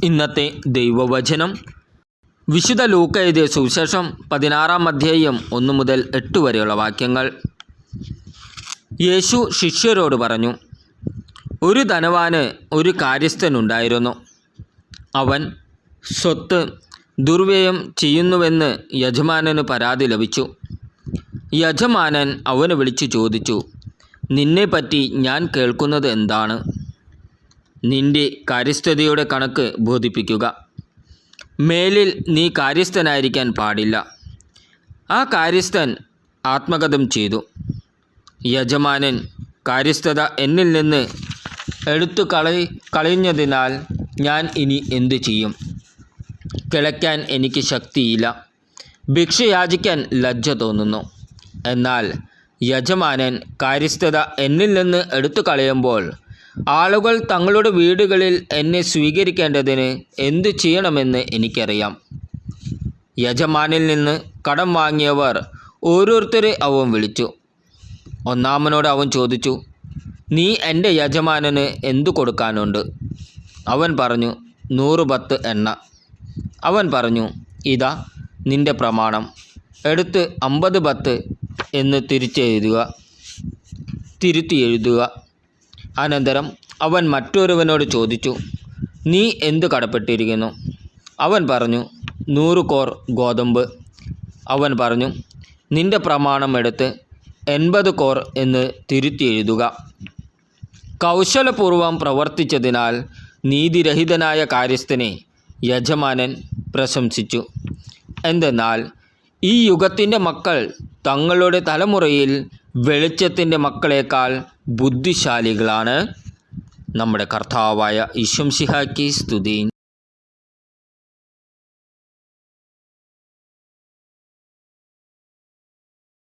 ഇന്നത്തെ ദൈവവചനം വിശുദ്ധ ലൂക്ക എഴുതിയ സുവിശേഷം 16-ാം അധ്യായം 1 മുതൽ 8 വരെയുള്ള വാക്യങ്ങൾ. യേശു ശിഷ്യരോട് പറഞ്ഞു, ഒരു ധനവാന് ഒരു കാര്യസ്ഥനുണ്ടായിരുന്നു. അവൻ സ്വത്ത് ദുർവ്യയം ചെയ്യുന്നുവെന്ന് യജമാനന് പരാതി ലഭിച്ചു. യജമാനൻ അവനെ വിളിച്ചു ചോദിച്ചു, നിന്നെപ്പറ്റി ഞാൻ കേൾക്കുന്നത് എന്താണ്? നിന്റെ കാര്യസ്ഥതയുടെ കണക്ക് ബോധിപ്പിക്കുക. മേലിൽ നീ കാര്യസ്ഥനായിരിക്കാൻ പാടില്ല. ആ കാര്യസ്ഥൻ ആത്മഗതം ചെയ്തു. യജമാനൻ കാര്യസ്ഥത എന്നിൽ നിന്ന് എടുത്തു കളഞ്ഞതിനാൽ ഞാൻ ഇനി എന്തു ചെയ്യും? കിളയ്ക്കാൻ എനിക്ക് ശക്തിയില്ല. ഭിക്ഷ യാചിക്കാൻ ലജ്ജ തോന്നുന്നു. എന്നാൽ യജമാനൻ കാര്യസ്ഥത എന്നിൽ നിന്ന് എടുത്തു കളയുമ്പോൾ ആളുകൾ തങ്ങളുടെ വീടുകളിൽ എന്നെ സ്വീകരിക്കേണ്ടതിന് എന്തു ചെയ്യണമെന്ന് എനിക്കറിയാം. യജമാനിൽ നിന്ന് കടം വാങ്ങിയവർ ഓരോരുത്തരെ അവൻ വിളിച്ചു. ഒന്നാമനോട് അവൻ ചോദിച്ചു, നീ എൻ്റെ യജമാനന് എന്തു കൊടുക്കാനുണ്ട്? അവൻ പറഞ്ഞു, 100 ബത്ത് എണ്ണ. അവൻ പറഞ്ഞു, ഇതാ നിൻ്റെ പ്രമാണം, എടുത്ത് 50 ബത്ത് എന്ന് തിരുത്തി എഴുതുക. അനന്തരം അവൻ മറ്റൊരുവനോട് ചോദിച്ചു, നീ എന്തു കടപ്പെട്ടിരിക്കുന്നു? അവൻ പറഞ്ഞു, 100 കോർ ഗോതമ്പ്. അവൻ പറഞ്ഞു, നിൻ്റെ പ്രമാണം എടുത്ത് 80 കോർ എന്ന് തിരുത്തി എഴുതുക. കൗശലപൂർവം പ്രവർത്തിച്ചതിനാൽ നീതിരഹിതനായ കാര്യസ്ഥനെ യജമാനൻ പ്രശംസിച്ചു. എന്തെന്നാൽ ഈ യുഗത്തിൻ്റെ മക്കൾ തങ്ങളുടെ തലമുറയിൽ വെളിച്ചത്തിൻ്റെ മക്കളേക്കാൾ ബുദ്ധിശാലികളാണ്. നമ്മുടെ കർത്താവായ ഈശോ മിശിഹായ്ക്ക് സ്തുതി.